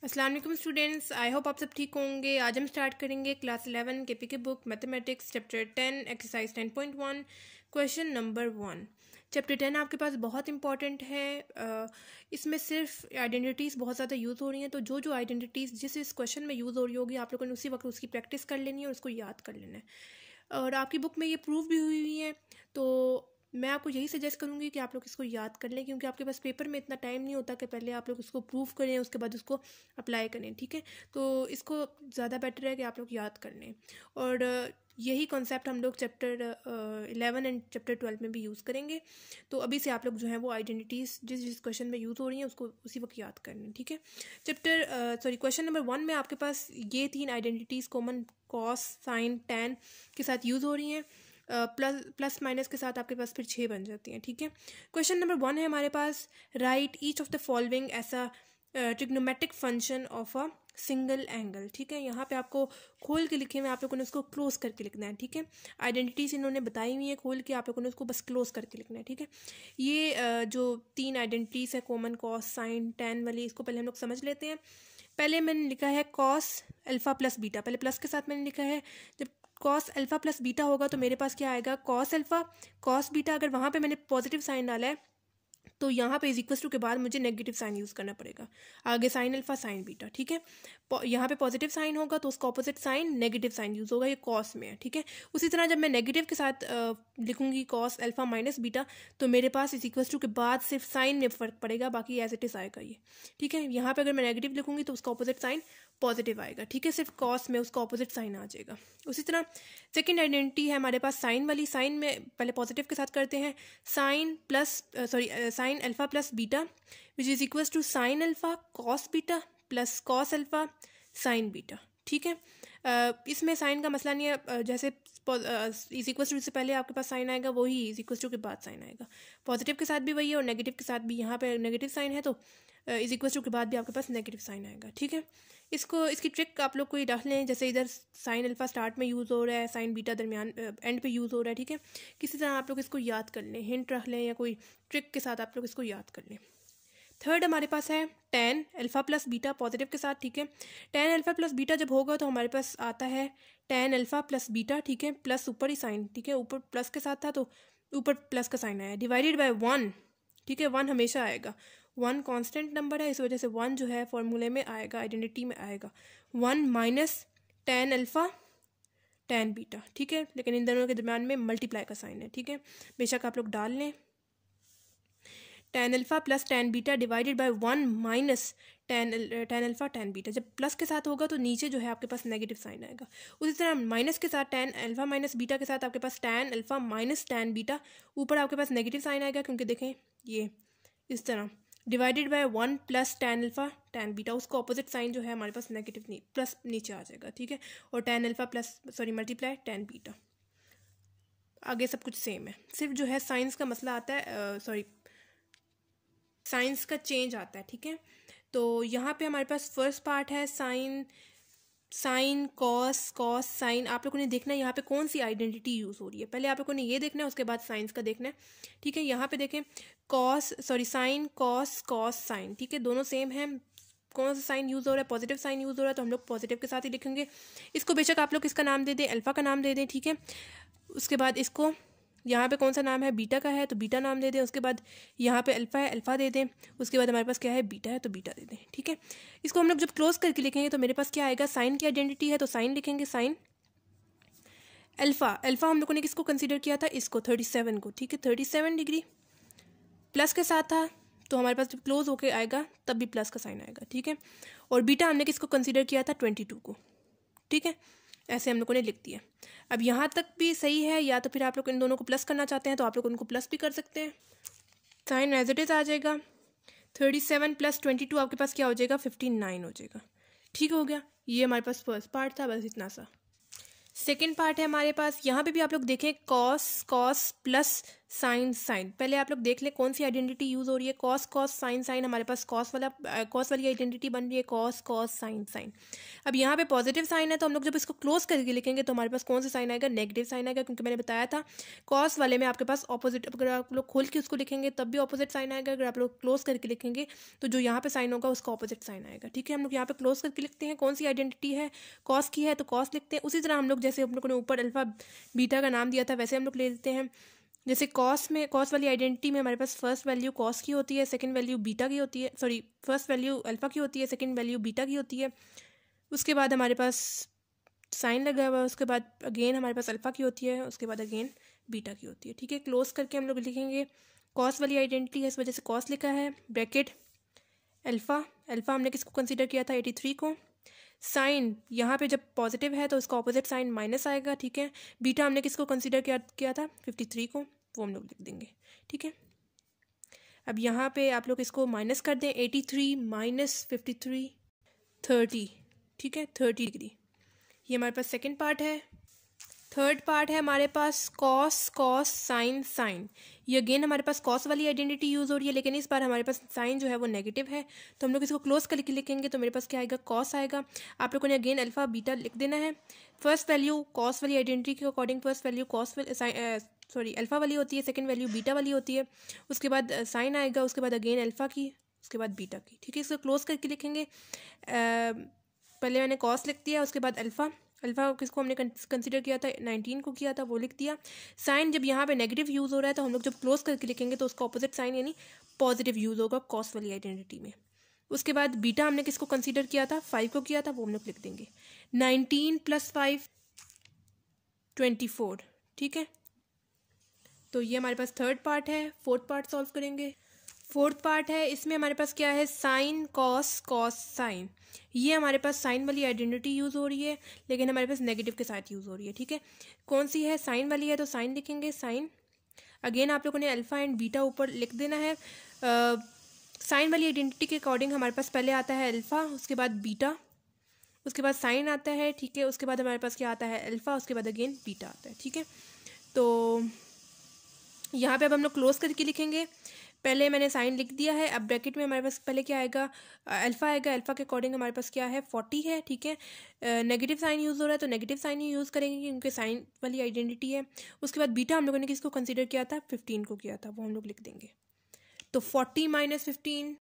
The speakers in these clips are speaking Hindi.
अस्सलाम वालेकुम स्टूडेंट्स, आई होप आप सब ठीक होंगे। आज हम स्टार्ट करेंगे क्लास 11 के P book mathematics chapter 10 exercise 10.1 question number 1। Chapter 10 आपके पास बहुत इंपॉर्टेंट है। इसमें सिर्फ आइडेंटिटीज़ बहुत ज़्यादा यूज़ हो रही हैं, तो जो आइडेंटिटीज़ जिस इस क्वेश्चन में यूज़ हो रही होगी आप लोगों ने उसी वक्त उसकी प्रैक्टिस कर लेनी है और उसको याद कर लेना है। और आपकी बुक में ये प्रूफ भी हुई है, तो मैं आपको यही सजेस्ट करूँगी कि आप लोग इसको याद कर लें, क्योंकि आपके पास पेपर में इतना टाइम नहीं होता कि पहले आप लोग उसको प्रूफ करें उसके बाद उसको अप्लाई करें। ठीक है, तो इसको ज़्यादा बेटर है कि आप लोग याद कर लें। और यही कॉन्सेप्ट हम लोग चैप्टर 11 एंड चैप्टर 12 में भी यूज़ करेंगे। तो अभी से आप लोग जो है वो आइडेंटिटीज़ जिस क्वेश्चन में यूज़ हो रही हैं उसको उसी वक्त याद कर लें। ठीक है, क्वेश्चन नंबर 1 में आपके पास ये 3 identities common cos sine tan के साथ यूज़ हो रही हैं। प्लस माइनस के साथ आपके पास फिर 6 बन जाती हैं। ठीक है, क्वेश्चन नंबर 1 है हमारे पास, write each of the following ऐसा trigonometric function of a single angle. ठीक है, यहाँ पे आपको खोल के लिखे हुए आप लोगों ने उसको क्लोज करके लिखना है। ठीक है, आइडेंटिटीज इन्होंने बताई हुई है खोल के, आप लोगों ने उसको बस क्लोज करके लिखना है। ठीक है, ये जो 3 आइडेंटिटीज है कॉमन कॉस साइन टैन वाली, इसको पहले हम लोग समझ लेते हैं। पहले मैंने लिखा है कॉस अल्फा प्लस बीटा, पहले प्लस के साथ मैंने लिखा है। जब कॉस अल्फा प्लस बीटा होगा तो मेरे पास क्या आएगा, कॉस अल्फा कॉस बीटा। अगर वहाँ पे मैंने पॉजिटिव साइन डाला है तो यहाँ पे इज इक्वल टू के बाद मुझे नेगेटिव साइन यूज़ करना पड़ेगा, आगे साइन अल्फा साइन बीटा। ठीक है, यहाँ पे पॉजिटिव साइन होगा तो उसका opposite sign negative sign use होगा, ये कॉस में है। ठीक है, उसी तरह जब मैं नेगेटिव के साथ लिखूंगी कॉस अल्फा माइनस बीटा तो मेरे पास इज इक्वल टू के बाद सिर्फ साइन में फ़र्क पड़ेगा, बाकी एज इट इज़ आएगा ये। ठीक है, यहाँ पे अगर मैं नेगेटिव लिखूंगी तो उसका ऑपोजिट साइन पॉजिटिव आएगा। ठीक है, सिर्फ कॉस में उसका ऑपोजिट साइन आ जाएगा। उसी तरह सेकंड आइडेंटिटी है हमारे पास साइन वाली, साइन में पहले पॉजिटिव के साथ करते हैं, sine alpha plus beta which is equals to sine alpha cos beta plus cos alpha sine beta. ठीक है, इसमें साइन का मसला नहीं है, जैसे इज इक्वल्स टू से पहले आपके पास साइन आएगा वही इज इक्वल्स टू के बाद साइन आएगा। पॉजिटिव के साथ भी वही है और नेगेटिव के साथ भी, यहाँ पे नेगेटिव साइन है तो इज इक्वल्स टू के बाद भी आपके पास नेगेटिव साइन आएगा। ठीक है, इसकी ट्रिक आप लोग कोई रख लें, जैसे इधर साइन अल्फा स्टार्ट में यूज़ हो रहा है, साइन बीटा दरमियान एंड पे यूज़ हो रहा है। ठीक है, किसी तरह आप लोग इसको याद कर लें, हिंट रख लें या कोई ट्रिक के साथ आप लोग इसको याद कर लें। थर्ड हमारे पास है tan alpha plus beta positive के साथ। ठीक है, टेन अल्फा प्लस बीटा जब होगा तो हमारे पास आता है टेन अल्फा प्लस बीटा। ठीक है, प्लस ऊपर ही साइन, ठीक है, ऊपर प्लस के साथ था तो ऊपर प्लस का साइन आया, डिवाइडेड बाय 1। ठीक है, 1 हमेशा आएगा, 1 कांस्टेंट नंबर है, इस वजह से 1 जो है फॉर्मूले में आएगा, आइडेंटिटी में आएगा 1 minus tan alpha tan beta. ठीक है, लेकिन इन दोनों के दरम्यान में मल्टीप्लाई का साइन है। ठीक है, बेशक आप लोग डाल लें, tan alpha plus tan beta divided by 1 minus tan alpha tan beta. जब प्लस के साथ होगा तो नीचे जो है आपके पास नेगेटिव साइन आएगा। उसी तरह माइनस के साथ टेन अल्फा माइनस बीटा के साथ आपके पास tan alpha minus tan beta, ऊपर आपके पास नेगेटिव साइन आएगा क्योंकि देखें ये इस तरह divided by 1 plus tan alpha tan beta, उसका ऑपोजिट साइन जो है हमारे पास नेगेटिव नहीं प्लस नीचे आ जाएगा। ठीक है, और tan alpha plus multiply tan beta, आगे सब कुछ सेम है, सिर्फ जो है साइंस का मसला आता है, साइंस का चेंज आता है। ठीक है, तो यहाँ पे हमारे पास फर्स्ट पार्ट है साइन कॉस साइन। आप लोगों ने देखना है यहाँ पे कौन सी आइडेंटिटी यूज़ हो रही है, पहले आप लोगों ने ये देखना है उसके बाद साइंस का देखना है। ठीक है, यहाँ पे देखें साइन कॉस साइन। ठीक है, दोनों सेम है, कौन सा साइन यूज़ हो रहा है, पॉजिटिव साइन यूज़ हो रहा है तो हम लोग पॉजिटिव के साथ ही लिखेंगे। इसको बेशक आप लोग इसका नाम दे दें, अल्फ़ा का नाम दे दें। ठीक है, उसके बाद इसको यहाँ पे कौन सा नाम है, बीटा का है तो बीटा नाम दे दें। उसके बाद यहाँ पे अल्फ़ा है, अल्फ़ा दे दें। उसके बाद हमारे पास क्या है, बीटा है तो बीटा दे दें। ठीक है, इसको हम लोग जब क्लोज करके लिखेंगे तो मेरे पास क्या आएगा, साइन की आइडेंटिटी है तो साइन लिखेंगे, साइन अल्फ़ा हम लोगों ने किसको कंसीडर किया था, इसको 37 को। ठीक है, 37 डिग्री प्लस के साथ था तो हमारे पास जब क्लोज होके आएगा तब भी प्लस का साइन आएगा। ठीक है, और बीटा हमने किसको कंसीडर किया था, 22 को। ठीक है, ऐसे हम लोगों ने लिख दिया। अब यहाँ तक भी सही है, या तो फिर आप लोग इन दोनों को प्लस करना चाहते हैं तो आप लोग उनको प्लस भी कर सकते हैं, साइन एज इट इज आ जाएगा। 37 प्लस 22 आपके पास क्या हो जाएगा, 59 हो जाएगा। ठीक हो गया, ये हमारे पास फर्स्ट पार्ट था, बस इतना सा। सेकेंड पार्ट है हमारे पास, यहाँ पे भी आप लोग देखें कॉस प्लस साइन साइन। पहले आप लोग देख ले कौन सी आइडेंटिटी यूज़ हो रही है, कॉस कॉस साइन साइन। हमारे पास कॉस वाली आइडेंटिटी बन रही है, कॉस कॉस साइन साइन। अब यहाँ पे पॉजिटिव साइन है तो हम लोग जब इसको क्लोज करके लिखेंगे तो हमारे पास कौन सा साइन आएगा, नेगेटिव साइन आएगा, क्योंकि मैंने बताया था कॉस वाले में आपके पास ऑपोजिट, अगर आप लोग खोल के उसको लिखेंगे तब भी ऑपोजिट साइन आएगा, अगर आप लोग क्लोज करके लिखेंगे तो जो यहाँ पे साइन होगा उसका ऑपोजिट साइन आएगा। ठीक है, हम लोग यहाँ पे क्लोज करके लिखते हैं, कौन सी आइडेंटिटी है, कॉस की है तो कॉस लिखते हैं। उसी तरह हम लोग जैसे हम लोगों ने ऊपर अल्फा बीटा का नाम दिया था वैसे हम लोग ले लेते हैं। जैसे कॉस में, कॉस वाली आइडेंटिटी में हमारे पास फर्स्ट वैल्यू कॉस की होती है, सेकंड वैल्यू बीटा की होती है, सॉरी फर्स्ट वैल्यू अल्फा की होती है, सेकंड वैल्यू बीटा की होती है। उसके बाद हमारे पास साइन लगा हुआ है, उसके बाद अगेन हमारे पास अल्फा की होती है, उसके बाद अगेन बीटा की होती है। ठीक है, क्लोज करके हम लोग लिखेंगे कॉस वाली आइडेंटिटी है इस वजह से कॉस लिखा है, ब्रैकेट अल्फा, अल्फा हमने किसको कंसीडर किया था, 83 को। साइन यहाँ पे जब पॉजिटिव है तो उसका ऑपोजिट साइन माइनस आएगा। ठीक है, बीटा हमने किसको कंसीडर किया था, 53 को, वो हम लोग लिख देंगे। ठीक है, अब यहाँ पे आप लोग इसको माइनस कर दें, 83 माइनस 53 30। ठीक है, 30 डिग्री। ये हमारे पास सेकंड पार्ट है। थर्ड पार्ट है हमारे पास कॉस कॉस साइन साइन। ये अगेन हमारे पास कॉस वाली आइडेंटिटी यूज़ हो रही है, लेकिन इस बार हमारे पास साइन जो है वो नेगेटिव है, तो हम लोग इसको क्लोज करके लिखेंगे तो मेरे पास क्या आएगा, कॉस आएगा। आप लोगों ने अगेन अल्फा बीटा लिख देना है। फर्स्ट वैल्यू कॉस वाली आइडेंटिटी के according first value sorry alpha वाली होती है, सेकेंड वैल्यू बीटा वाली होती है, उसके बाद साइन आएगा, उसके बाद अगेन अल्फा की, उसके बाद बीटा की। ठीक है, इसको क्लोज करके लिखेंगे। पहले मैंने कॉस लिख दिया, उसके बाद अल्फा, अल्फा किसको हमने कंसीडर किया था, 19 को किया था, वो लिख दिया। साइन जब यहाँ पे नेगेटिव यूज़ हो रहा है तो हम लोग जब क्लोज करके लिखेंगे तो उसका ऑपोजिट साइन यानी पॉजिटिव यूज़ होगा कॉस वाली आइडेंटिटी में। उसके बाद बीटा हमने किसको कंसीडर किया था, 5 को किया था, वो हम लोग लिख देंगे। 19 + 5 24। ठीक है, तो ये हमारे पास थर्ड पार्ट है। फोर्थ पार्ट सॉल्व करेंगे। फोर्थ पार्ट है, इसमें हमारे पास क्या है, साइन कॉस कॉस साइन। ये हमारे पास साइन वाली आइडेंटिटी यूज़ हो रही है, लेकिन हमारे पास नेगेटिव के साथ यूज़ हो रही है। ठीक है, कौन सी है, साइन वाली है तो साइन लिखेंगे, साइन। अगेन आप लोगों ने अल्फा एंड बीटा ऊपर लिख देना है। साइन वाली आइडेंटिटी के अकॉर्डिंग हमारे पास पहले आता है अल्फा, उसके बाद बीटा, उसके बाद साइन आता है। ठीक है, उसके बाद हमारे पास क्या आता है, अल्फा, उसके बाद अगेन बीटा आता है। ठीक है, तो यहाँ पे अब हम लोग क्लोज करके लिखेंगे। पहले मैंने साइन लिख दिया है, अब ब्रैकेट में हमारे पास पहले क्या आएगा, अल्फा आएगा, अल्फा के अकॉर्डिंग हमारे पास क्या है, 40 है। ठीक है, नेगेटिव साइन यूज़ हो रहा है तो नेगेटिव साइन ही यूज़ करेंगे क्योंकि साइन वाली आइडेंटिटी है। उसके बाद बीटा हम लोगों ने किसको कंसीडर किया था, 15 को किया था, वो हम लोग लिख देंगे। तो 40 - 15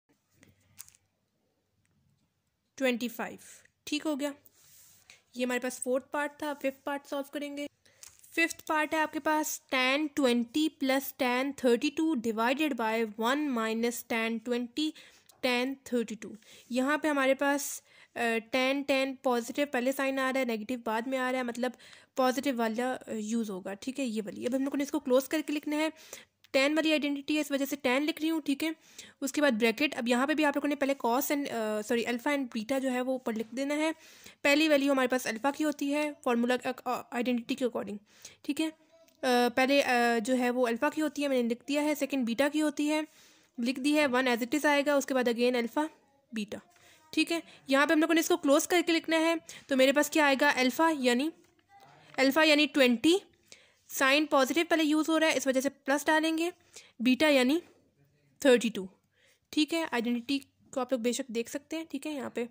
25। ठीक हो गया, ये हमारे पास फोर्थ पार्ट था। फिफ्थ पार्ट सॉल्व करेंगे। फिफ्थ पार्ट है आपके पास tan 20 + tan 32 divided by 1 - tan 20 tan 32। यहाँ पे हमारे पास tan पॉजिटिव पहले साइन आ रहा है, नेगेटिव बाद में आ रहा है, मतलब पॉजिटिव वाला यूज़ होगा। ठीक है, ये वाली। अब हम लोगों ने इसको क्लोज करके लिखना है। tan वाली आइडेंटिटी है इस वजह से tan लिख रही हूँ। ठीक है, उसके बाद ब्रैकेट। अब यहाँ पे भी आप लोगों ने पहले cos and sorry alpha and beta जो है वो ऊपर लिख देना है। पहली वैल्यू हमारे पास अल्फा की होती है फॉर्मूला आइडेंटिटी के अकॉर्डिंग। ठीक है, पहले जो है वो अल्फा की होती है, मैंने लिख दिया है। सेकंड बीटा की होती है, लिख दी है। 1 एज इट इज़ आएगा, उसके बाद अगेन अल्फा बीटा। ठीक है, यहाँ पे हम लोगों ने इसको क्लोज करके लिखना है तो मेरे पास क्या आएगा, अल्फा यानी 20। साइन पॉजिटिव पहले यूज़ हो रहा है इस वजह से प्लस डालेंगे, बीटा यानी 32। ठीक है, आइडेंटिटी को आप लोग बेशक देख सकते हैं। ठीक है, यहाँ पे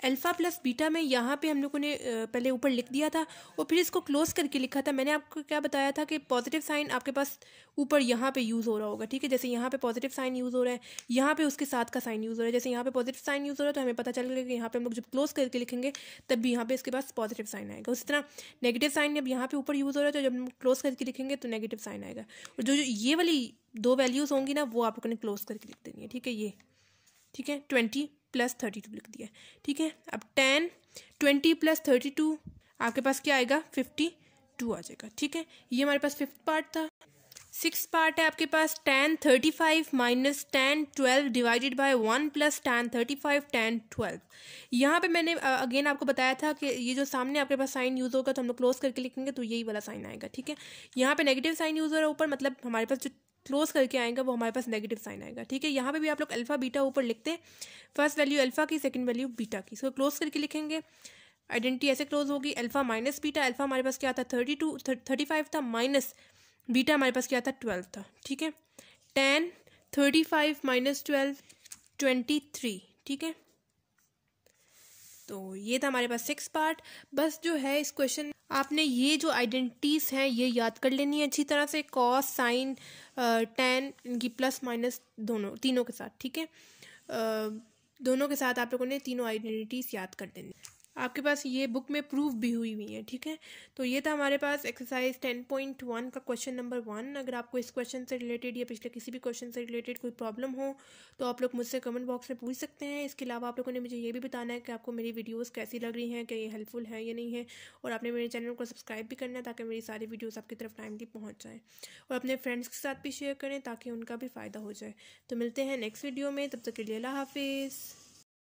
अल्फा प्लस बीटा में यहाँ पे हम लोगों ने पहले ऊपर लिख दिया था और फिर इसको क्लोज करके लिखा था। मैंने आपको क्या बताया था कि पॉजिटिव साइन आपके पास ऊपर यहाँ पे यूज़ हो रहा होगा। ठीक है, जैसे यहाँ पे पॉजिटिव साइन यूज़ हो रहा है, यहाँ पे उसके साथ का साइन यूज़ हो रहा है। जैसे यहाँ पे पॉजिटिव साइन यूज़ हो रहा है तो हमें पता चलेगा कि यहाँ पे हम लोग जब क्लोज करके लिखेंगे तब भी यहाँ पे इसके पास पॉजिटिव साइन आएगा। उसी तरह नेगेटिव साइन जब यहाँ पे ऊपर यूज़ हो रहा है तो जब हम क्लोज करके लिखेंगे तो नेगेटिव साइन आएगा। और जो ये वाली 2 वैल्यूज़ होंगी ना वो आप लोगों ने क्लोज करके लिख देनी है। ठीक है, ये ठीक है, 20 + 32 लिख दिया। ठीक है, अब tan 20 + 32 आपके पास क्या आएगा, 52 आ जाएगा। ठीक है, ये हमारे पास फिफ्थ पार्ट था। सिक्स्थ पार्ट है आपके पास tan 35 - tan 12 divided by 1 + tan 35 tan 12। यहाँ पे मैंने अगेन आपको बताया था कि ये जो सामने आपके पास साइन यूज़ होगा तो हम लोग क्लोज करके लिखेंगे तो यही वाला साइन आएगा। ठीक है, यहाँ पे नेगेटिव साइन यूज़ हो रहा है ऊपर, मतलब हमारे पास जो क्लोज करके आएगा वो हमारे पास नेगेटिव साइन आएगा। ठीक है, यहाँ पे भी आप लोग अल्फा बीटा ऊपर लिखते हैं, फर्स्ट वैल्यू अल्फा की, सेकंड वैल्यू बीटा की। इसको क्लोज करके लिखेंगे। आइडेंटिटी ऐसे क्लोज होगी, अल्फा माइनस बीटा, अल्फा हमारे पास क्या था 35 था, माइनस बीटा हमारे पास क्या था 12 था, ठीक है। 10 35 माइनस 12 23, ठीक है। तो ये था हमारे पास 6 पार्ट। बस जो है इस क्वेश्चन आपने ये जो आइडेंटिटीज हैं ये याद कर लेनी है अच्छी तरह से, कॉस साइन टेन, इनकी प्लस माइनस दोनों तीनों के साथ, ठीक है। दोनों के साथ आप लोगों ने तीनों आइडेंटिटीज याद कर देनी। आपके पास ये बुक में प्रूफ भी हुई है, ठीक है। तो ये था हमारे पास एक्सरसाइज 10.1 का क्वेश्चन नंबर 1। अगर आपको इस क्वेश्चन से रिलेटेड या पिछले किसी भी क्वेश्चन से रिलेटेड कोई प्रॉब्लम हो तो आप लोग मुझसे कमेंट बॉक्स में पूछ सकते हैं। इसके अलावा आप लोगों ने मुझे ये भी बताना है कि आपको मेरी वीडियोस कैसी लग रही हैं, क्या ये हेल्पफुल है या नहीं है, और आपने मेरे चैनल को सब्सक्राइब भी करना है ताकि मेरी सारी वीडियोज़ आपकी तरफ टाइमली पहुँच जाए, और अपने फ्रेंड्स के साथ भी शेयर करें ताकि उनका भी फ़ायदा हो जाए। तो मिलते हैं नेक्स्ट वीडियो में, तब तक के लिए अल्लाह हाफिज़।